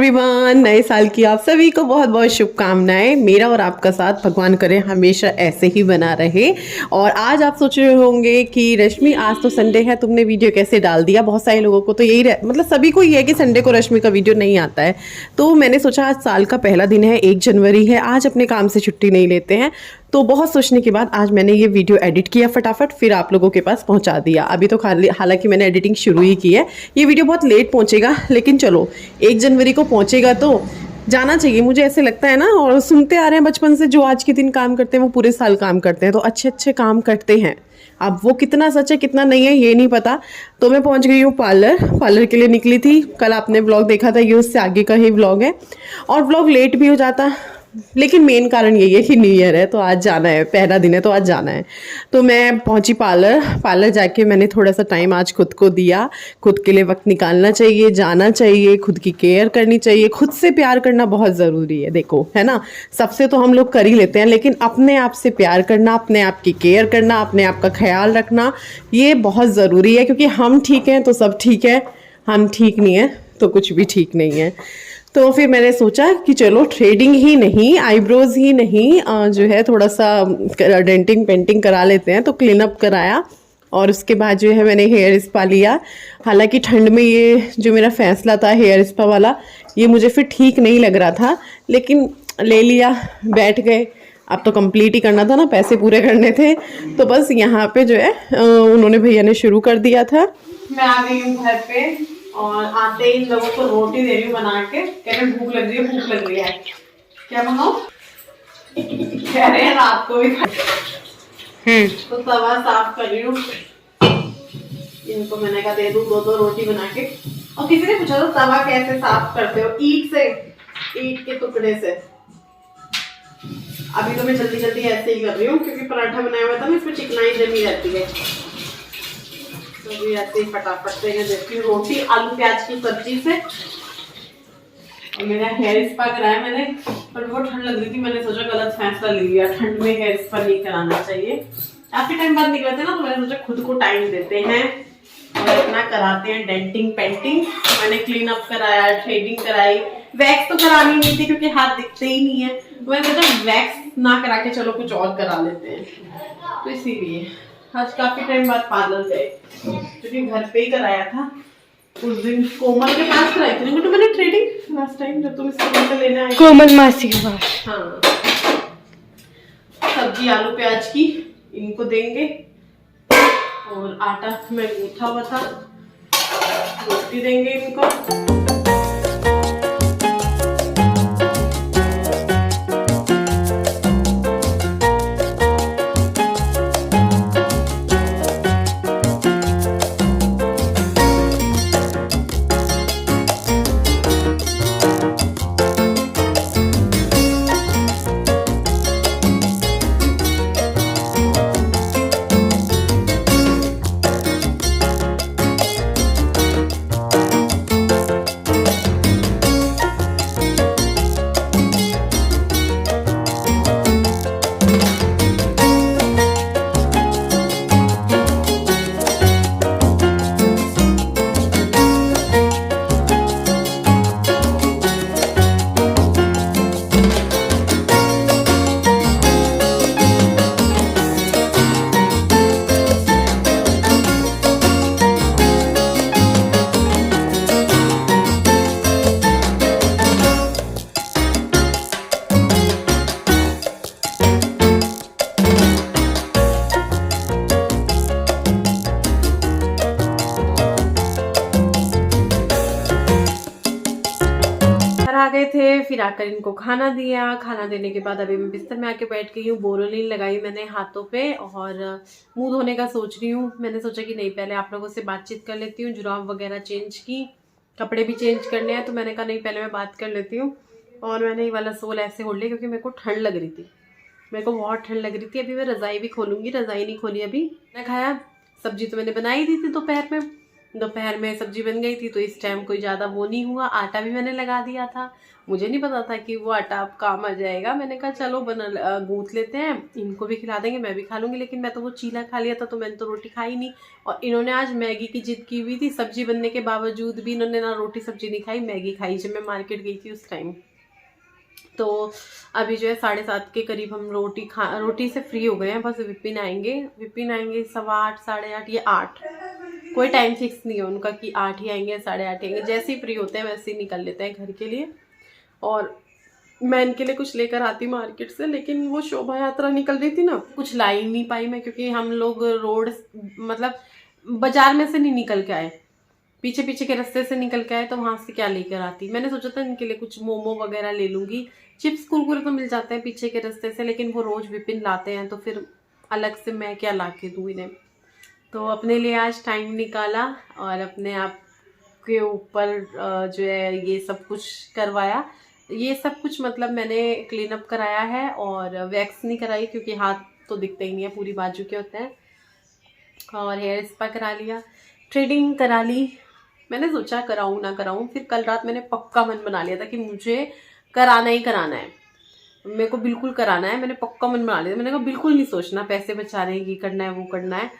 Everyone, नए साल की आप सभी को बहुत बहुत शुभकामनाएं। मेरा और आपका साथ भगवान करे हमेशा ऐसे ही बना रहे। और आज आप सोच रहे होंगे कि रश्मि आज तो संडे है, तुमने वीडियो कैसे डाल दिया। बहुत सारे लोगों को तो यही मतलब सभी को ये है कि संडे को रश्मि का वीडियो नहीं आता है। तो मैंने सोचा आज साल का पहला दिन है, 1 जनवरी है, आज अपने काम से छुट्टी नहीं लेते हैं। तो बहुत सोचने के बाद आज मैंने ये वीडियो एडिट किया फटाफट, फिर आप लोगों के पास पहुंचा दिया। अभी तो हालांकि मैंने एडिटिंग शुरू ही की है। ये वीडियो बहुत लेट पहुंचेगा, लेकिन चलो 1 जनवरी को पहुंचेगा तो जाना चाहिए, मुझे ऐसे लगता है ना। और सुनते आ रहे हैं बचपन से, जो आज के दिन काम करते हैं वो पूरे साल काम करते हैं, तो अच्छे अच्छे काम करते हैं। अब वो कितना सच है कितना नहीं है ये नहीं पता। तो मैं पहुंच गई हूँ पार्लर के लिए निकली थी। कल आपने ब्लॉग देखा था, ये उससे आगे का ही ब्लॉग है। और ब्लॉग लेट भी हो जाता, लेकिन मेन कारण यही है कि न्यू ईयर है तो आज जाना है, पहला दिन है तो आज जाना है। तो मैं पहुंची पार्लर जाके मैंने थोड़ा सा टाइम आज खुद को दिया। खुद के लिए वक्त निकालना चाहिए, जाना चाहिए, खुद की केयर करनी चाहिए। खुद से प्यार करना बहुत ज़रूरी है, देखो है ना। सबसे तो हम लोग कर ही लेते हैं, लेकिन अपने आप से प्यार करना, अपने आप की केयर करना, अपने आप का ख्याल रखना, ये बहुत ज़रूरी है। क्योंकि हम ठीक हैं तो सब ठीक है, हम ठीक नहीं है तो कुछ भी ठीक नहीं है। तो फिर मैंने सोचा कि चलो थ्रेडिंग ही नहीं, आईब्रोज ही नहीं, जो है थोड़ा सा डेंटिंग पेंटिंग करा लेते हैं। तो क्लीन अप कराया और उसके बाद जो है मैंने हेयर स्पा लिया। हालांकि ठंड में ये जो मेरा फैसला था हेयर स्पा वाला, ये मुझे फिर ठीक नहीं लग रहा था, लेकिन ले लिया, बैठ गए। अब तो कंप्लीट ही करना था ना, पैसे पूरे करने थे। तो बस यहाँ पे जो है उन्होंने भैया ने शुरू कर दिया था। मैं आ गई हूँ घर पे और आते ही इन लोगों को रोटी दे रही हूँ बना के। कह रहे भूख लग रही है, भूख लग रही है। क्या बनाओ? कह रहे हैं रात को भी तो तवा साफ कर रही हूँ। इनको मैंने कहा दे दूँ दो रोटी बना के। और किसी ने पूछा था तवा कैसे साफ करते हो? ईंट से, ईंट के टुकड़े से। अभी तो मैं जल्दी जल्दी ऐसे ही कर रही हूँ क्योंकि पराठा बनाया हुआ था ना, इसमें चिकनाई जमी रहती है। तो भी ऐसे ही फटाफट से देती हूँ रोटी आलू प्याज की सब्जी से। और मेरा हेयर स्पा कराया मैंने, पर बहुत ठंड लग रही थी, मैंने सोचा गलत फैसला ले लिया। ठंड में हेयर स्पा नहीं कराना चाहिए। काफी टाइम बाद निकलते ना, तो मैंने सोचा खुद को टाइम देते हैं और इतना कराते हैं डेंटिंग पेंटिंग। मैंने क्लीन अप कराया, थ्रेडिंग कराई। वैक्स तो करानी नहीं थी क्योंकि हाथ दिखते ही नहीं है। मैंने सोचा वैक्स ना करा के चलो कुछ और करा लेते हैं, तो इसीलिए आज काफी टाइम बाद पार्लर गए, क्योंकि घर पे ही कराया था। उस दिन कोमल के पास कराई थी ना मैंने थ्रेडिंग लास्ट टाइम, जब तुम इसको घर लेने आए। कोमल मासी के पास। हाँ, सब्जी आलू प्याज की इनको देंगे और आटा में गूंथा हुआ था, रोटी देंगे इनको। आ गए थे, फिर आकर इनको खाना दिया। खाना देने के बाद अभी मैं बिस्तर में आके बैठ गई हूँ। बोरोलिन लगाई मैंने हाथों पे और मुंह धोने का सोच रही हूँ। मैंने सोचा कि नहीं, पहले आप लोगों से बातचीत कर लेती हूँ। जुराब वगैरह चेंज की, कपड़े भी चेंज करने हैं, तो मैंने कहा नहीं पहले मैं बात कर लेती हूँ। और मैंने ये वाला सोल ऐसे ओढ़ लिया क्योंकि मेरे को ठंड लग रही थी, मेरे को बहुत ठंड लग रही थी। अभी मैं रज़ाई भी खोलूँगी, रज़ाई नहीं खोली अभी। मैं खाया, सब्जी तो मैंने बनाई दी थी दोपहर में, दोपहर में सब्जी बन गई थी तो इस टाइम कोई ज़्यादा वो नहीं हुआ। आटा भी मैंने लगा दिया था, मुझे नहीं पता था कि वो आटा अब काम आ जाएगा। मैंने कहा चलो गूँथ लेते हैं, इनको भी खिला देंगे, मैं भी खा लूँगी। लेकिन मैं तो वो चीला खा लिया था तो मैंने तो रोटी खाई नहीं। और इन्होंने आज मैगी की जिद की हुई थी, सब्जी बनने के बावजूद भी इन्होंने ना रोटी सब्जी नहीं खाई, मैगी खाई जब मैं मार्केट गई थी उस टाइम। तो अभी जो है 7:30 के करीब हम रोटी से फ्री हो गए हैं। बस विपिन आएंगे 8:15 8:30 या 8, कोई टाइम फिक्स नहीं है उनका कि 8 ही आएंगे 8:30 आएंगे, जैसे ही फ्री होते हैं वैसे ही निकल लेते हैं घर के लिए। और मैं इनके लिए कुछ लेकर आती मार्केट से, लेकिन वो शोभा यात्रा निकल रही थी ना, कुछ ला ही नहीं पाई मैं, क्योंकि हम लोग रोड मतलब बाजार में से नहीं निकल के आए, पीछे पीछे के रास्ते से निकल के आए, तो वहां से क्या लेकर आती। मैंने सोचा था इनके लिए कुछ मोमो वगैरह ले लूंगी, चिप्स कुरकुरे तो मिल जाते हैं पीछे के रास्ते से, लेकिन वो रोज विपिन लाते हैं तो फिर अलग से मैं क्या ला के दूँ इन्हें। तो अपने लिए आज टाइम निकाला और अपने आप के ऊपर जो है ये सब कुछ करवाया। ये सब कुछ मतलब मैंने क्लीन अप कराया है और वैक्स नहीं कराई, क्योंकि हाथ तो दिखते ही नहीं है, पूरी बाजू के होते हैं। और हेयर स्पा करा लिया, थ्रेडिंग करा ली। मैंने सोचा कराऊं ना कराऊं, फिर कल रात मैंने पक्का मन बना लिया था कि मुझे कराना ही कराना है, मेरे को बिल्कुल कराना है। मैंने पक्का मन बना लिया, मैंने कहा बिल्कुल नहीं सोचना पैसे बचा रहे हैं, ये करना है वो करना है।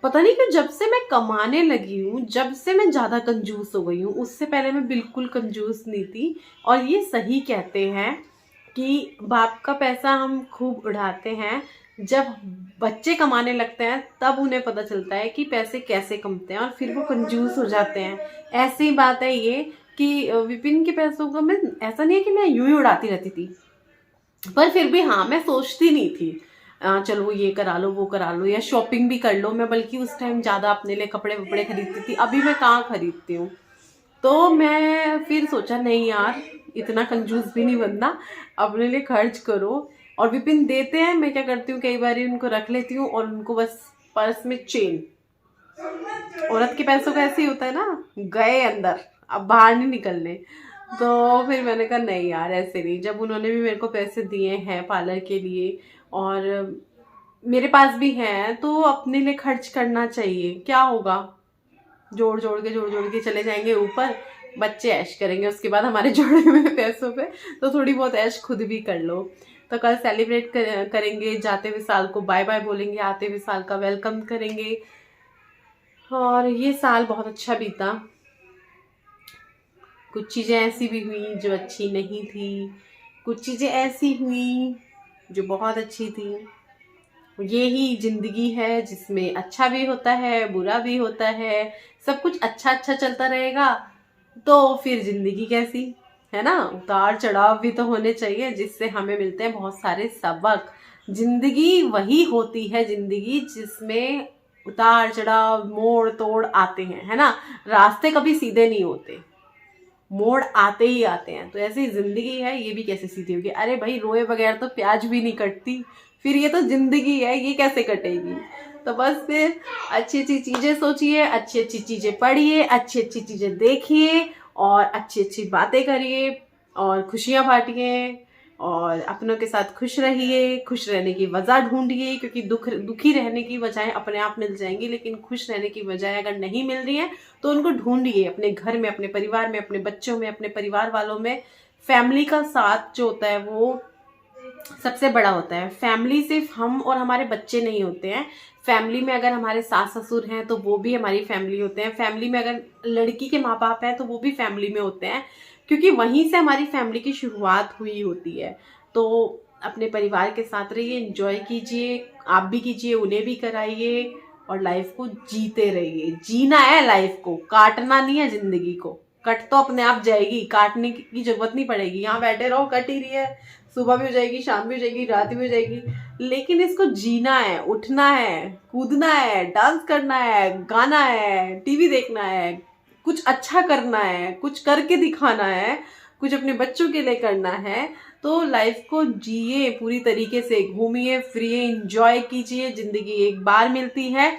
पता नहीं क्यों जब से मैं कमाने लगी हूँ, जब से मैं ज़्यादा कंजूस हो गई हूँ, उससे पहले मैं बिल्कुल कंजूस नहीं थी। और ये सही कहते हैं कि बाप का पैसा हम खूब उड़ाते हैं, जब बच्चे कमाने लगते हैं तब उन्हें पता चलता है कि पैसे कैसे कमते हैं और फिर वो कंजूस हो जाते हैं। ऐसी ही बात है ये कि विपिन के पैसों का मैं, ऐसा नहीं है कि मैं यूं ही उड़ाती रहती थी, पर फिर भी हाँ मैं सोचती नहीं थी चलो ये करा लो वो करा लो या शॉपिंग भी कर लो। मैं बल्कि उस टाइम ज़्यादा अपने लिए कपड़े वपड़े खरीदती थी, अभी मैं कहाँ खरीदती हूँ। तो मैं फिर सोचा नहीं यार, इतना कंजूस भी नहीं बनना, अपने लिए खर्च करो। और विपिन देते हैं, मैं क्या करती हूँ कई बार उनको रख लेती हूँ और उनको बस पर्स में चेन, औरत के पैसों का ऐसे ही होता है ना, गए अंदर अब बाहर नहीं निकलने। तो फिर मैंने कहा नहीं यार ऐसे नहीं, जब उन्होंने भी मेरे को पैसे दिए हैं पार्लर के लिए और मेरे पास भी हैं, तो अपने लिए खर्च करना चाहिए। क्या होगा, जोड़ जोड़ के चले जाएंगे ऊपर, बच्चे ऐश करेंगे उसके बाद हमारे जोड़े हुए पैसों पे, तो थोड़ी बहुत ऐश खुद भी कर लो। तो कल सेलिब्रेट करेंगे, जाते हुए साल को बाय बाय बोलेंगे, आते हुए साल का वेलकम करेंगे। और ये साल बहुत अच्छा बीता, कुछ चीज़ें ऐसी भी हुई जो अच्छी नहीं थी, कुछ चीज़ें ऐसी हुई जो बहुत अच्छी थी। ये ही जिंदगी है जिसमें अच्छा भी होता है बुरा भी होता है। सब कुछ अच्छा अच्छा चलता रहेगा तो फिर जिंदगी कैसी, है ना। उतार चढ़ाव भी तो होने चाहिए जिससे हमें मिलते हैं बहुत सारे सबक। जिंदगी वही होती है जिंदगी जिसमें उतार चढ़ाव मोड़ तोड़ आते हैं, है ना। रास्ते कभी सीधे नहीं होते, मोड़ आते ही आते हैं। तो ऐसी जिंदगी है, ये भी कैसे सीधी होगी। अरे भाई रोए बगैर तो प्याज भी नहीं कटती, फिर ये तो जिंदगी है, ये कैसे कटेगी। तो बस फिर अच्छी अच्छी चीजें सोचिए, अच्छी अच्छी चीजें पढ़िए, अच्छी अच्छी चीजें देखिए और अच्छी अच्छी बातें करिए और खुशियां बांटिए और अपनों के साथ खुश रहिए। खुश रहने की वजह ढूंढिए, क्योंकि दुखी रहने की वजह अपने आप मिल जाएंगी, लेकिन खुश रहने की वजह अगर नहीं मिल रही है तो उनको ढूंढिए अपने घर में, अपने परिवार में, अपने बच्चों में, अपने परिवार वालों में। फैमिली का साथ जो होता है वो सबसे बड़ा होता है। फैमिली सिर्फ हम और हमारे बच्चे नहीं होते हैं, फैमिली में अगर हमारे सास ससुर हैं तो वो भी हमारी फैमिली होते हैं। फैमिली में अगर लड़की के माँ बाप हैं तो वो भी फैमिली में होते हैं, क्योंकि वहीं से हमारी फैमिली की शुरुआत हुई होती है। तो अपने परिवार के साथ रहिए, एंजॉय कीजिए, आप भी कीजिए, उन्हें भी कराइए और लाइफ को जीते रहिए। जीना है लाइफ को, काटना नहीं है जिंदगी को। कट तो अपने आप जाएगी, काटने की जरूरत नहीं पड़ेगी। यहाँ बैठे रहो, कट ही रही है, सुबह भी हो जाएगी, शाम भी हो जाएगी, रात भी हो जाएगी, लेकिन इसको जीना है, उठना है, कूदना है, डांस करना है, गाना है, टीवी देखना है, कुछ अच्छा करना है, कुछ करके दिखाना है, कुछ अपने बच्चों के लिए करना है। तो लाइफ को जिए पूरी तरीके से, घूमिए फिरिए, एंजॉय कीजिए। जिंदगी एक बार मिलती है,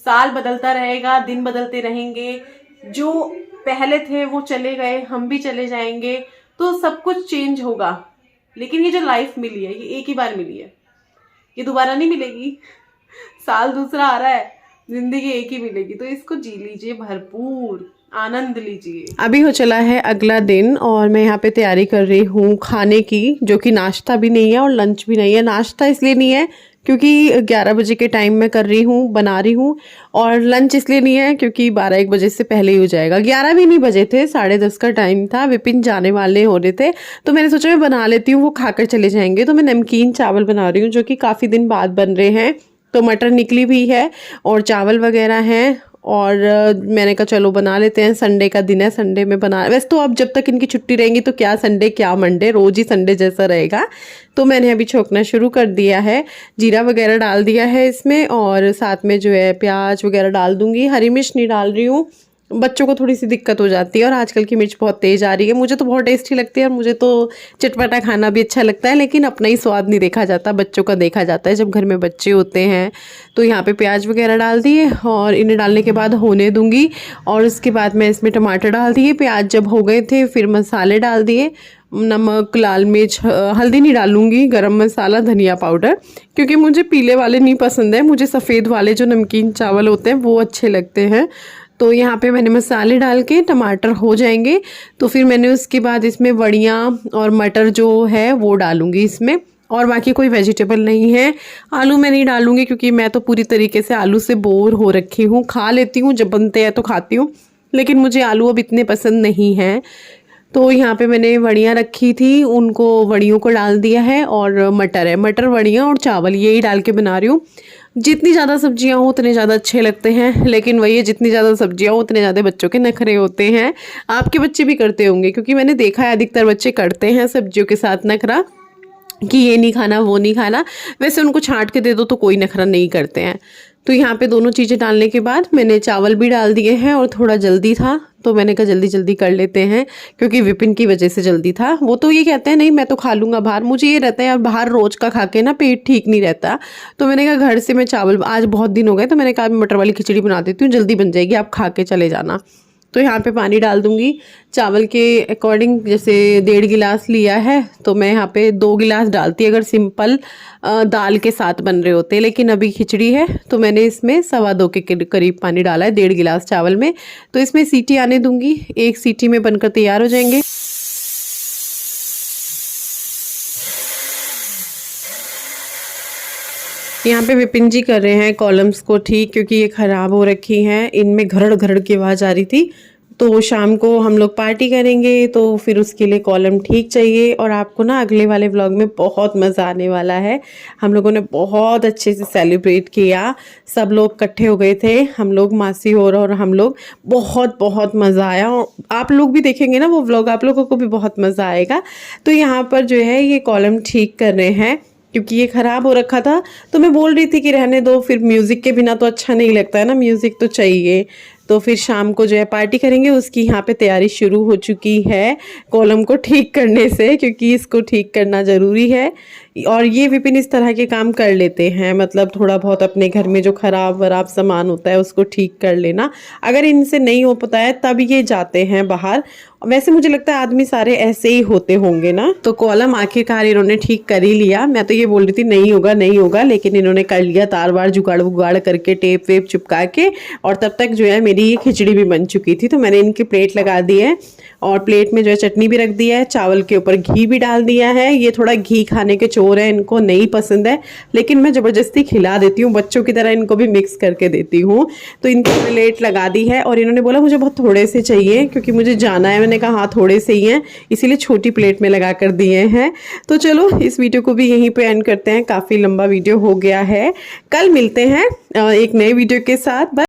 साल बदलता रहेगा, दिन बदलते रहेंगे, जो पहले थे वो चले गए, हम भी चले जाएंगे, तो सब कुछ चेंज होगा। लेकिन ये जो लाइफ मिली है ये एक ही बार मिली है, ये दोबारा नहीं मिलेगी। साल दूसरा आ रहा है, जिंदगी एक ही मिलेगी, तो इसको जी लीजिए, भरपूर आनंद लीजिए। अभी हो चला है अगला दिन और मैं यहाँ पे तैयारी कर रही हूँ खाने की, जो कि नाश्ता भी नहीं है और लंच भी नहीं है। नाश्ता इसलिए नहीं है क्योंकि 11 बजे के टाइम में कर रही हूँ, बना रही हूँ, और लंच इसलिए नहीं है क्योंकि 12-1 बजे से पहले ही हो जाएगा। 11 भी नहीं बजे थे, 10:30 का टाइम था, विपिन जाने वाले हो रहे थे, तो मैंने सोचा मैं बना लेती हूँ, वो खाकर चले जाएंगे। तो मैं नमकीन चावल बना रही हूँ, जो कि काफ़ी दिन बाद बन रहे हैं। तो मटर निकली भी है और चावल वगैरह हैं, और मैंने कहा चलो बना लेते हैं, संडे का दिन है, संडे में बना। वैसे तो अब जब तक इनकी छुट्टी रहेंगी तो क्या संडे क्या मंडे, रोज ही संडे जैसा रहेगा। तो मैंने अभी छोंकना शुरू कर दिया है, जीरा वगैरह डाल दिया है इसमें, और साथ में जो है प्याज वगैरह डाल दूंगी। हरी मिर्च नहीं डाल रही हूँ, बच्चों को थोड़ी सी दिक्कत हो जाती है, और आजकल की मिर्च बहुत तेज़ आ रही है। मुझे तो बहुत टेस्टी लगती है और मुझे तो चटपटा खाना भी अच्छा लगता है, लेकिन अपना ही स्वाद नहीं देखा जाता, बच्चों का देखा जाता है जब घर में बच्चे होते हैं। तो यहाँ पे प्याज वगैरह डाल दिए और इन्हें डालने के बाद होने दूंगी, और उसके बाद मैं इसमें टमाटर डाल दिए। प्याज जब हो गए थे फिर मसाले डाल दिए, नमक, लाल मिर्च, हल्दी नहीं डालूंगी, गरम मसाला, धनिया पाउडर, क्योंकि मुझे पीले वाले नहीं पसंद है, मुझे सफ़ेद वाले जो नमकीन चावल होते हैं वो अच्छे लगते हैं। तो यहाँ पे मैंने मसाले डाल के, टमाटर हो जाएंगे तो फिर मैंने उसके बाद इसमें वड़ियाँ और मटर जो है वो डालूंगी इसमें, और बाकी कोई वेजिटेबल नहीं है। आलू मैं नहीं डालूंगी क्योंकि मैं तो पूरी तरीके से आलू से बोर हो रखी हूँ। खा लेती हूँ जब बनते हैं तो खाती हूँ, लेकिन मुझे आलू अब इतने पसंद नहीं हैं। तो यहाँ पे मैंने वड़ियाँ रखी थी, उनको वड़ियों को डाल दिया है, और मटर है, मटर, वड़ियाँ और चावल यही डाल के बना रही हूँ। जितनी ज़्यादा सब्जियाँ हो उतने ज़्यादा अच्छे लगते हैं, लेकिन वही है, जितनी ज़्यादा सब्जियाँ हो उतने ज़्यादा बच्चों के नखरे होते हैं। आपके बच्चे भी करते होंगे, क्योंकि मैंने देखा है अधिकतर बच्चे करते हैं सब्जियों के साथ नखरा, कि ये नहीं खाना वो नहीं खाना। वैसे उनको छांट के दे दो तो कोई नखरा नहीं करते हैं। तो यहाँ पे दोनों चीज़ें डालने के बाद मैंने चावल भी डाल दिए हैं, और थोड़ा जल्दी था तो मैंने कहा जल्दी जल्दी कर लेते हैं, क्योंकि विपिन की वजह से जल्दी था। वो तो ये कहते हैं नहीं मैं तो खा लूँगा बाहर, मुझे ये रहता है यार बाहर रोज़ का खा के ना पेट ठीक नहीं रहता। तो मैंने कहा घर से मैं चावल, आज बहुत दिन हो गए तो मैंने कहा मटर वाली खिचड़ी बना देती हूँ, जल्दी बन जाएगी, आप खा के चले जाना। तो यहाँ पे पानी डाल दूंगी चावल के अकॉर्डिंग, जैसे 1.5 गिलास लिया है तो मैं यहाँ पे 2 गिलास डालती, अगर सिंपल दाल के साथ बन रहे होते, लेकिन अभी खिचड़ी है तो मैंने इसमें 2.25 के करीब पानी डाला है 1.5 गिलास चावल में। तो इसमें सीटी आने दूंगी, 1 सीटी में बनकर तैयार हो जाएंगे। यहाँ पे विपिन जी कर रहे हैं कॉलम्स को ठीक, क्योंकि ये ख़राब हो रखी हैं, इनमें घरड़ घरड़ की आवाज़ आ रही थी। तो शाम को हम लोग पार्टी करेंगे तो फिर उसके लिए कॉलम ठीक चाहिए, और आपको ना अगले वाले व्लॉग में बहुत मज़ा आने वाला है। हम लोगों ने बहुत अच्छे से सेलिब्रेट किया, सब लोग इकट्ठे हो गए थे, हम लोग, मासी और हम लोग, बहुत बहुत मज़ा आया। और आप लोग भी देखेंगे ना वो व्लॉग, आप लोगों को भी बहुत मज़ा आएगा। तो यहाँ पर जो है ये कॉलम ठीक कर रहे हैं, क्योंकि ये ख़राब हो रखा था। तो मैं बोल रही थी कि रहने दो, फिर म्यूज़िक के बिना तो अच्छा नहीं लगता है ना, म्यूज़िक तो चाहिए। तो फिर शाम को जो है पार्टी करेंगे, उसकी यहाँ पे तैयारी शुरू हो चुकी है कॉलम को ठीक करने से, क्योंकि इसको ठीक करना ज़रूरी है। और ये विपिन इस तरह के काम कर लेते हैं, मतलब थोड़ा बहुत अपने घर में जो ख़राब वराब सामान होता है उसको ठीक कर लेना। अगर इनसे नहीं हो पाता है तब ये जाते हैं बाहर। वैसे मुझे लगता है आदमी सारे ऐसे ही होते होंगे ना। तो कॉलम आखिरकार इन्होंने ठीक कर ही लिया। मैं तो ये बोल रही थी नहीं होगा नहीं होगा, लेकिन इन्होंने कर लिया, तार वार जुगाड़ वुगाड़ करके, टेप वेप चिपका के। और तब तक जो है मेरी ये खिचड़ी भी बन चुकी थी, तो मैंने इनकी प्लेट लगा दी है, और प्लेट में जो है चटनी भी रख दिया है, चावल के ऊपर घी भी डाल दिया है। ये थोड़ा घी खाने के चोर है, इनको नहीं पसंद है, लेकिन मैं ज़बरदस्ती खिला देती हूँ, बच्चों की तरह इनको भी मिक्स करके देती हूँ। तो इनकी प्लेट लगा दी है, और इन्होंने बोला मुझे बहुत थोड़े से चाहिए क्योंकि मुझे जाना है। मैंने कहा हाँ थोड़े से ही हैं, इसीलिए छोटी प्लेट में लगा कर दिए हैं। तो चलो इस वीडियो को भी यहीं पे एंड करते हैं, काफ़ी लंबा वीडियो हो गया है। कल मिलते हैं एक नए वीडियो के साथ।